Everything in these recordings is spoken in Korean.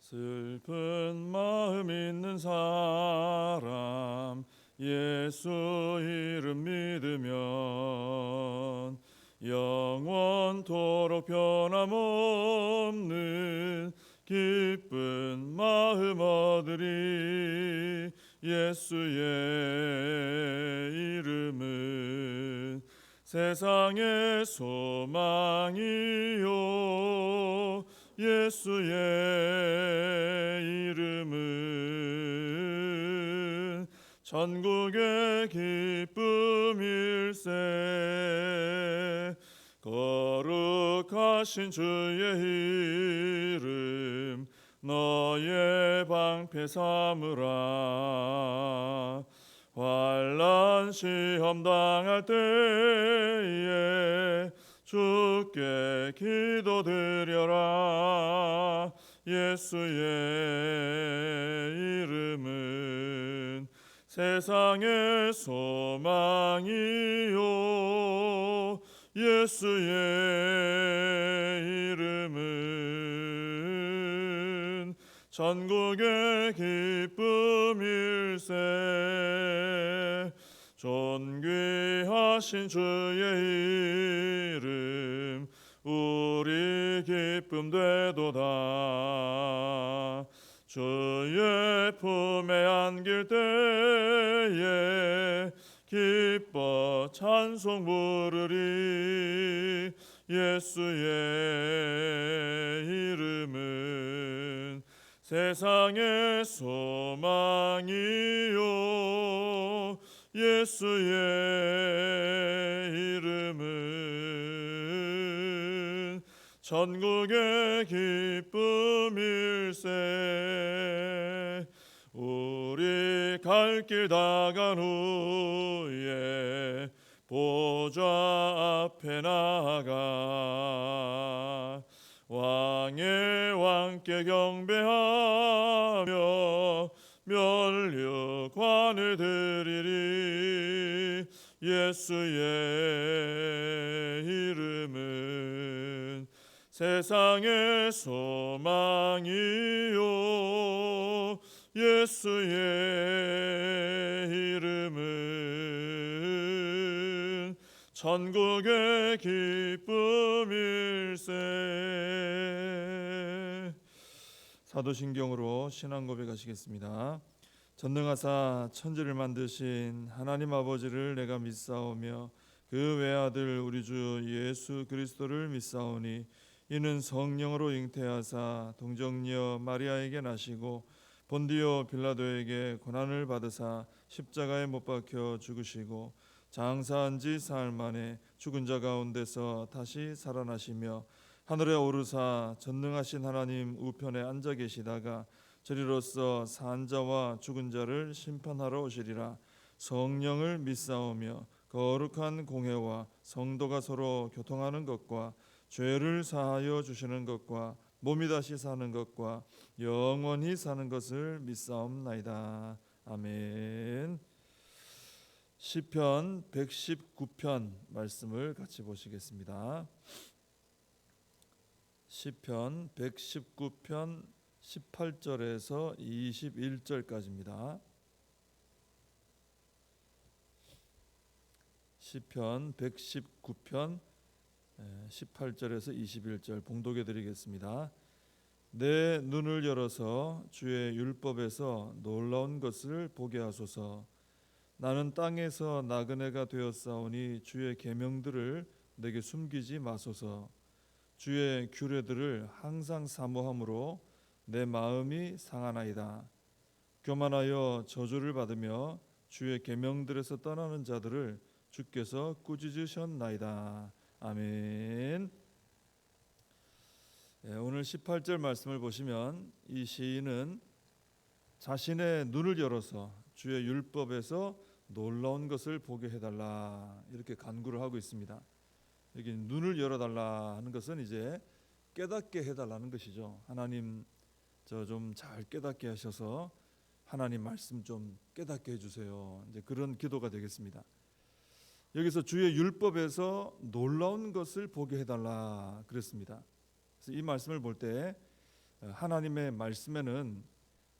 슬픈 마음 있는 사람 예수 이름 믿으면 영원토록 변함없는 기쁜 마음 얻으리. 예수의 이름은 세상의 소망이요 예수의 이름은 천국의 기쁨일세. 거룩하신 주의 이름 너의 방패 삼으라. 환난 시험 당할 때에 주께 기도드려라. 예수의 이름은 세상의 소망이요 예수의 이름은 천국의 기쁨일세. 존귀하신 주의 이름 우리 기쁨 되도다. 주의 품에 안길 때에 기뻐 찬송 부르리. 예수의 이름은 세상의 소망이요 예수의 이름은 천국의 기쁨일세. 우리 갈 길 다간 후에 보좌 앞에 나가 왕의 왕께 경배하며 면류관을 드리리. 예수의 이름은 세상의 소망이요 예수의 이름은 천국의 기쁨일세. 사도신경으로 신앙 고백하시겠습니다. 전능하사 천지를 만드신 하나님 아버지를 내가 믿사오며 그 외아들 우리 주 예수 그리스도를 믿사오니 이는 성령으로 잉태하사 동정녀 마리아에게 나시고 본디오 빌라도에게 고난을 받으사 십자가에 못 박혀 죽으시고 장사한 지 사흘 만에 죽은 자 가운데서 다시 살아나시며 하늘에 오르사 전능하신 하나님 우편에 앉아 계시다가 저리로서 산 자와 죽은 자를 심판하러 오시리라. 성령을 믿사오며 거룩한 공회와 성도가 서로 교통하는 것과 죄를 사하여 주시는 것과 몸이 다시 사는 것과 영원히 사는 것을 믿사옵나이다. 아멘. 시편 119편 말씀을 같이 보시겠습니다. 시편 119편 18절에서 21절까지입니다. 시편 119편 18절에서 21절 봉독해 드리겠습니다. 내 눈을 열어서 주의 율법에서 놀라운 것을 보게 하소서. 나는 땅에서 나그네가 되었사오니 주의 계명들을 내게 숨기지 마소서. 주의 규례들을 항상 사모함으로 내 마음이 상하나이다. 교만하여 저주를 받으며 주의 계명들에서 떠나는 자들을 주께서 꾸짖으셨나이다. 아멘. 오늘 18절 말씀을 보시면 이 시인은 자신의 눈을 열어서 주의 율법에서 놀라운 것을 보게 해달라 이렇게 간구를 하고 있습니다. 여기 눈을 열어달라 하는 것은 이제 깨닫게 해달라는 것이죠. 하나님 저 좀 잘 깨닫게 하셔서 하나님 말씀 좀 깨닫게 해주세요. 이제 그런 기도가 되겠습니다. 여기서 주의 율법에서 놀라운 것을 보게 해달라 그랬습니다. 그래서 이 말씀을 볼 때 하나님의 말씀에는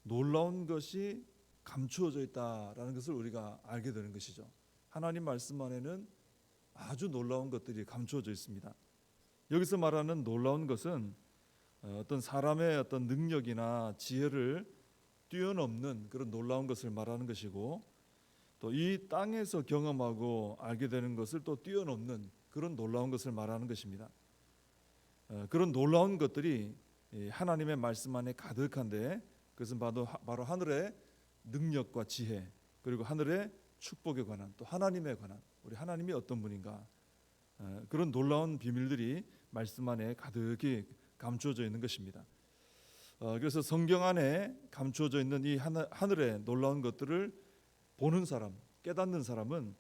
놀라운 것이 감추어져 있다라는 것을 우리가 알게 되는 것이죠. 하나님 말씀 안에는 아주 놀라운 것들이 감추어져 있습니다. 여기서 말하는 놀라운 것은 어떤 사람의 어떤 능력이나 지혜를 뛰어넘는 그런 놀라운 것을 말하는 것이고, 또 이 땅에서 경험하고 알게 되는 것을 또 뛰어넘는 그런 놀라운 것을 말하는 것입니다. 그런 놀라운 것들이 하나님의 말씀 안에 가득한데, 그것은 바로 하늘의 능력과 지혜, 그리고 하늘의 축복에 관한, 또 하나님에 관한, 우리 하나님이 어떤 분인가, 그런 놀라운 비밀들이 말씀 안에 가득히 감추어져 있는 것입니다. 그래서 성경 안에 감추어져 있는 이 하늘의 놀라운 것들을 보는 사람, 깨닫는 사람은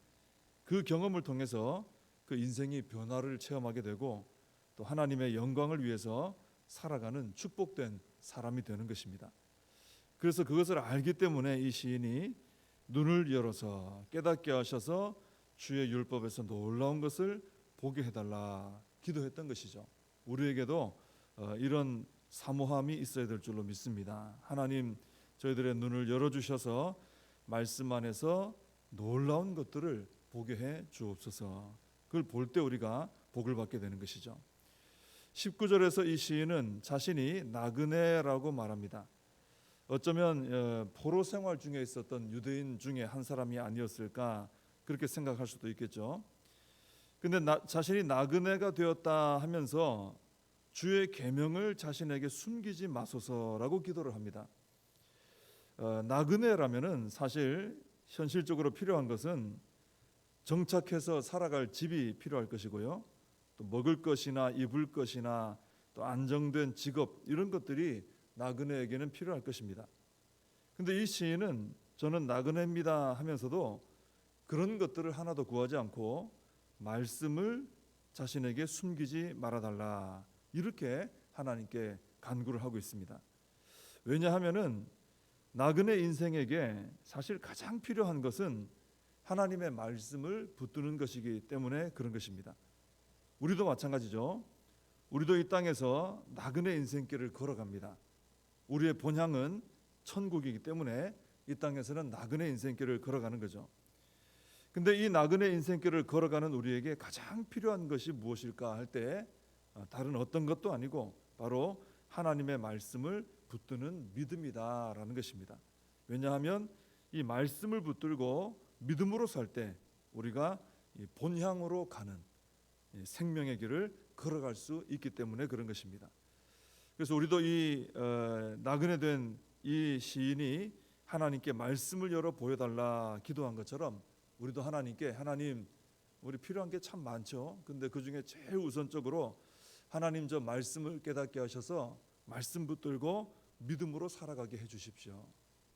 그 경험을 통해서 그 인생이 변화를 체험하게 되고, 또 하나님의 영광을 위해서 살아가는 축복된 사람이 되는 것입니다. 그래서 그것을 알기 때문에 이 시인이 눈을 열어서 깨닫게 하셔서 주의 율법에서 놀라운 것을 보게 해달라 기도했던 것이죠. 우리에게도 이런 사모함이 있어야 될 줄로 믿습니다. 하나님, 저희들의 눈을 열어주셔서 말씀 안에서 놀라운 것들을 보게 해 주옵소서. 그걸 볼 때 우리가 복을 받게 되는 것이죠. 19절에서 이 시인은 자신이 나그네라고 말합니다. 어쩌면 포로 생활 중에 있었던 유대인 중에 한 사람이 아니었을까, 그렇게 생각할 수도 있겠죠. 근데 자신이 나그네가 되었다 하면서 주의 계명을 자신에게 숨기지 마소서라고 기도를 합니다. 나그네라면은 사실 현실적으로 필요한 것은 정착해서 살아갈 집이 필요할 것이고요, 또 먹을 것이나 입을 것이나 또 안정된 직업, 이런 것들이 나그네에게는 필요할 것입니다. 근데 이 시인은 저는 나그네입니다 하면서도 그런 것들을 하나도 구하지 않고 말씀을 자신에게 숨기지 말아달라, 이렇게 하나님께 간구를 하고 있습니다. 왜냐하면은 나그네 인생에게 사실 가장 필요한 것은 하나님의 말씀을 붙드는 것이기 때문에 그런 것입니다. 우리도 마찬가지죠. 우리도 이 땅에서 나그네 인생길을 걸어갑니다. 우리의 본향은 천국이기 때문에 이 땅에서는 나그네 인생길을 걸어가는 거죠. 근데 이 나그네 인생길을 걸어가는 우리에게 가장 필요한 것이 무엇일까 할 때 다른 어떤 것도 아니고 바로 하나님의 말씀을 붙드는 믿음이다라는 것입니다. 왜냐하면 이 말씀을 붙들고 믿음으로 살 때 우리가 본향으로 가는 생명의 길을 걸어갈 수 있기 때문에 그런 것입니다. 그래서 우리도 이 나그네 된 이 시인이 하나님께 말씀을 열어 보여달라 기도한 것처럼, 우리도 하나님께, 하나님, 우리 필요한 게 참 많죠. 근데 그 중에 제일 우선적으로 하나님, 저 말씀을 깨닫게 하셔서 말씀 붙들고 믿음으로 살아가게 해주십시오.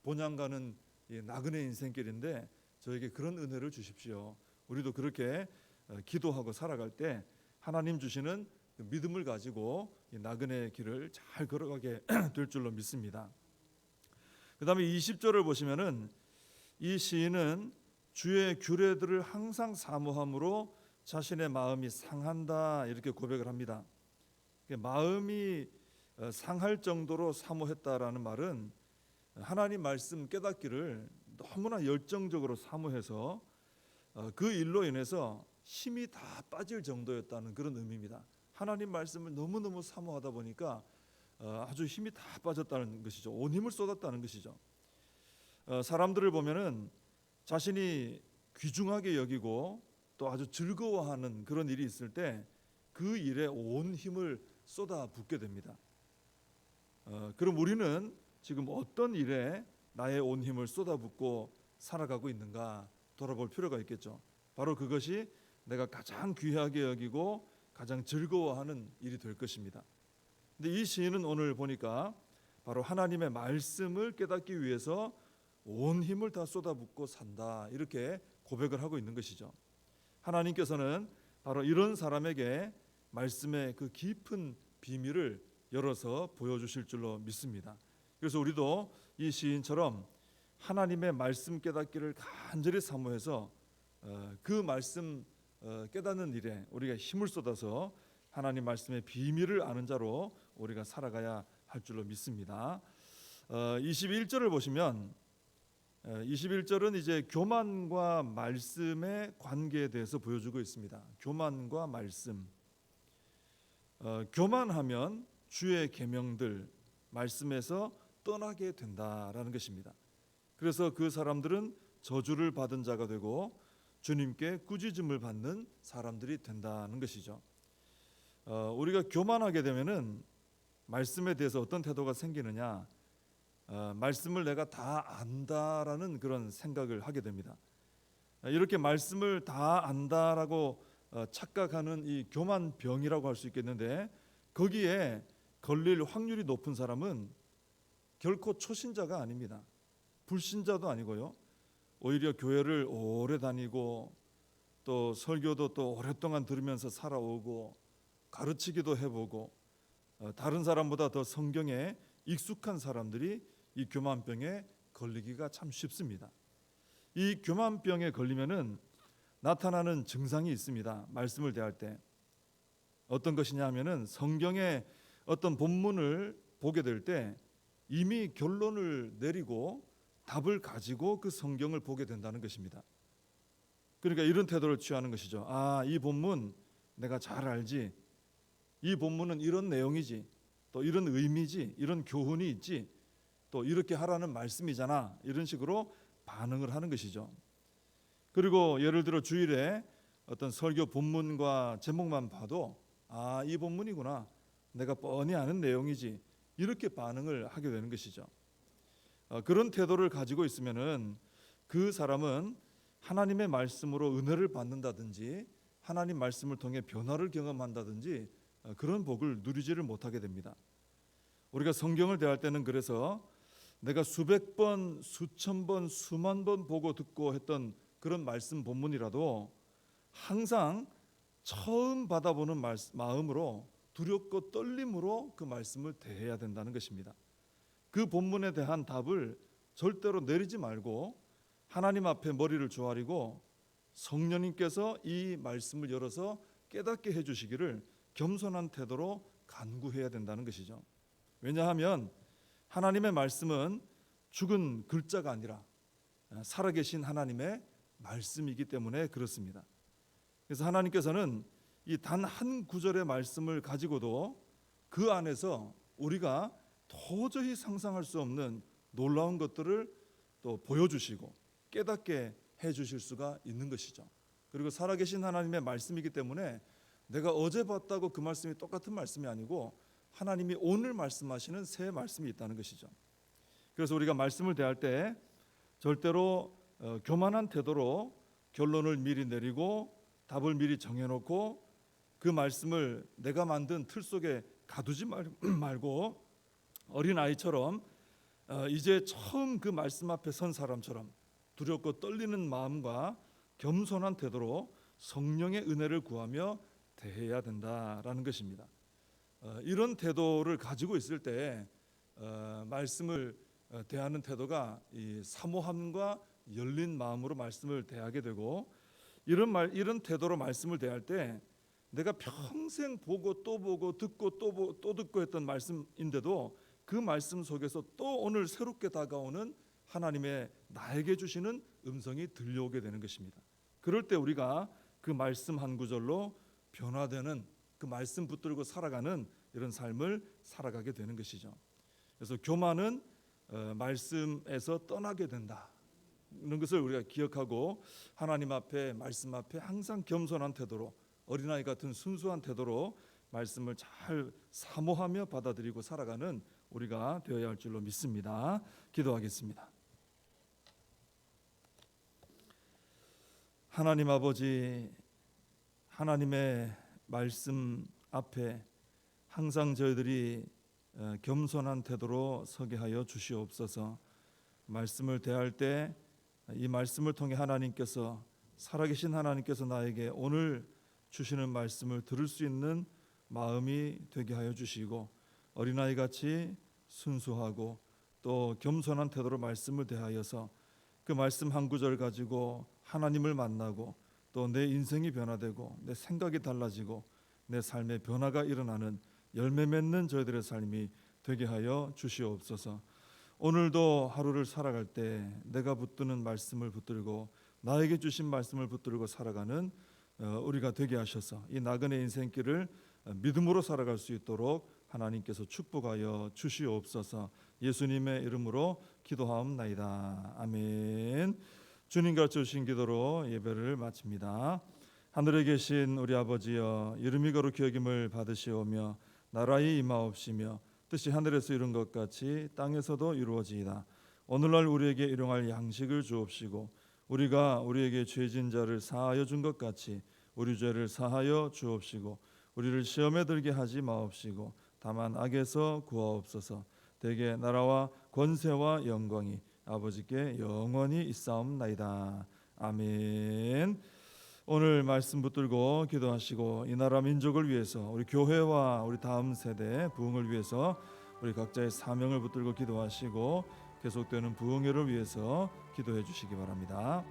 본향 가는 나그네 인생길인데 저에게 그런 은혜를 주십시오. 우리도 그렇게 기도하고 살아갈 때 하나님 주시는 믿음을 가지고 이 나그네 길을 잘 걸어가게 될 줄로 믿습니다. 그 다음에 20절을 보시면은 이 시인은 주의 규례들을 항상 사모함으로 자신의 마음이 상한다, 이렇게 고백을 합니다. 마음이 상할 정도로 사모했다라는 말은 하나님 말씀 깨닫기를 너무나 열정적으로 사모해서 그 일로 인해서 힘이 다 빠질 정도였다는 그런 의미입니다. 하나님 말씀을 너무너무 사모하다 보니까 아주 힘이 다 빠졌다는 것이죠. 온 힘을 쏟았다는 것이죠. 사람들을 보면은 자신이 귀중하게 여기고 또 아주 즐거워하는 그런 일이 있을 때 그 일에 온 힘을 쏟아붓게 됩니다. 그럼 우리는 지금 어떤 일에 나의 온 힘을 쏟아붓고 살아가고 있는가 돌아볼 필요가 있겠죠. 바로 그것이 내가 가장 귀하게 여기고 가장 즐거워하는 일이 될 것입니다. 근데 이 시인은 오늘 보니까 바로 하나님의 말씀을 깨닫기 위해서 온 힘을 다 쏟아붓고 산다, 이렇게 고백을 하고 있는 것이죠. 하나님께서는 바로 이런 사람에게 말씀의 그 깊은 비밀을 열어서 보여주실 줄로 믿습니다. 그래서 우리도 이 시인처럼 하나님의 말씀 깨닫기를 간절히 사모해서 그 말씀 깨닫는 일에 우리가 힘을 쏟아서 하나님 말씀의 비밀을 아는 자로 우리가 살아가야 할 줄로 믿습니다. 21절을 보시면 21절은 이제 교만과 말씀의 관계에 대해서 보여주고 있습니다. 교만과 말씀. 교만하면 주의 계명들 말씀에서 떠나게 된다라는 것입니다. 그래서 그 사람들은 저주를 받은 자가 되고 주님께 꾸짖음을 받는 사람들이 된다는 것이죠. 우리가 교만하게 되면은 말씀에 대해서 어떤 태도가 생기느냐? 말씀을 내가 다 안다라는 그런 생각을 하게 됩니다. 이렇게 말씀을 다 안다라고 착각하는 이 교만병이라고 할 수 있겠는데, 거기에 걸릴 확률이 높은 사람은 결코 초신자가 아닙니다. 불신자도 아니고요. 오히려 교회를 오래 다니고 또 설교도 또 오랫동안 들으면서 살아오고 가르치기도 해보고 다른 사람보다 더 성경에 익숙한 사람들이 이 교만병에 걸리기가 참 쉽습니다. 이 교만병에 걸리면은 나타나는 증상이 있습니다. 말씀을 대할 때 어떤 것이냐 하면은 성경의 어떤 본문을 보게 될 때 이미 결론을 내리고 답을 가지고 그 성경을 보게 된다는 것입니다. 그러니까 이런 태도를 취하는 것이죠. 이 본문 내가 잘 알지. 이 본문은 이런 내용이지. 또 이런 의미지. 이런 교훈이 있지. 또 이렇게 하라는 말씀이잖아. 이런 식으로 반응을 하는 것이죠. 그리고 예를 들어 주일에 어떤 설교 본문과 제목만 봐도 이 본문이구나. 내가 뻔히 아는 내용이지. 이렇게 반응을 하게 되는 것이죠. 그런 태도를 가지고 있으면은 그 사람은 하나님의 말씀으로 은혜를 받는다든지 하나님 말씀을 통해 변화를 경험한다든지 그런 복을 누리지를 못하게 됩니다. 우리가 성경을 대할 때는 그래서 내가 수백 번, 수천 번, 수만 번 보고 듣고 했던 그런 말씀 본문이라도 항상 처음 받아보는 마음으로 두렵고 떨림으로 그 말씀을 대해야 된다는 것입니다. 그 본문에 대한 답을 절대로 내리지 말고 하나님 앞에 머리를 조아리고 성령님께서 이 말씀을 열어서 깨닫게 해주시기를 겸손한 태도로 간구해야 된다는 것이죠. 왜냐하면 하나님의 말씀은 죽은 글자가 아니라 살아계신 하나님의 말씀이기 때문에 그렇습니다. 그래서 하나님께서는 이 단 한 구절의 말씀을 가지고도 그 안에서 우리가 도저히 상상할 수 없는 놀라운 것들을 또 보여주시고 깨닫게 해주실 수가 있는 것이죠. 그리고 살아계신 하나님의 말씀이기 때문에 내가 어제 봤다고 그 말씀이 똑같은 말씀이 아니고 하나님이 오늘 말씀하시는 새 말씀이 있다는 것이죠. 그래서 우리가 말씀을 대할 때 절대로 교만한 태도로 결론을 미리 내리고 답을 미리 정해놓고 그 말씀을 내가 만든 틀 속에 가두지 말고 어린아이처럼 이제 처음 그 말씀 앞에 선 사람처럼 두렵고 떨리는 마음과 겸손한 태도로 성령의 은혜를 구하며 대해야 된다라는 것입니다. 이런 태도를 가지고 있을 때 말씀을 대하는 태도가 이 사모함과 열린 마음으로 말씀을 대하게 되고 이런 태도로 말씀을 대할 때 내가 평생 보고 듣고 또 듣고 했던 말씀인데도 그 말씀 속에서 또 오늘 새롭게 다가오는 하나님의 나에게 주시는 음성이 들려오게 되는 것입니다. 그럴 때 우리가 그 말씀 한 구절로 변화되는 그 말씀 붙들고 살아가는 이런 삶을 살아가게 되는 것이죠. 그래서 교만은 말씀에서 떠나게 된다. 이런 것을 우리가 기억하고 하나님 앞에 말씀 앞에 항상 겸손한 태도로 어린아이 같은 순수한 태도로 말씀을 잘 사모하며 받아들이고 살아가는 우리가 되어야 할 줄로 믿습니다. 기도하겠습니다. 하나님 아버지, 하나님의 말씀 앞에 항상 저희들이 겸손한 태도로 서게 하여 주시옵소서. 말씀을 대할 때 이 말씀을 통해 하나님께서 살아계신 하나님께서 나에게 오늘 주시는 말씀을 들을 수 있는 마음이 되게 하여 주시고 어린아이같이 순수하고 또 겸손한 태도로 말씀을 대하여서 그 말씀 한 구절 가지고 하나님을 만나고 또 내 인생이 변화되고 내 생각이 달라지고 내 삶의 변화가 일어나는 열매 맺는 저희들의 삶이 되게 하여 주시옵소서. 오늘도 하루를 살아갈 때 내가 붙드는 말씀을 붙들고 나에게 주신 말씀을 붙들고 살아가는 우리가 되게 하셔서 이 나그네 인생길을 믿음으로 살아갈 수 있도록 하나님께서 축복하여 주시옵소서. 예수님의 이름으로 기도하옵나이다. 아멘. 주님 가르쳐 주신 기도로 예배를 마칩니다. 하늘에 계신 우리 아버지여, 이름이 거룩히 여김을 받으시오며 나라의 임하옵시며 뜻이 하늘에서 이룬 것 같이 땅에서도 이루어지이다. 오늘날 우리에게 일용할 양식을 주옵시고 우리가 우리에게 죄진 자를 사하여 준 것 같이 우리 죄를 사하여 주옵시고 우리를 시험에 들게 하지 마옵시고 다만 악에서 구하옵소서. 대개 나라와 권세와 영광이 아버지께 영원히 있사옵나이다. 아멘. 오늘 말씀 붙들고 기도하시고 이 나라 민족을 위해서 우리 교회와 우리 다음 세대 부흥을 위해서 우리 각자의 사명을 붙들고 기도하시고 계속되는 부흥회를 위해서 기도해 주시기 바랍니다.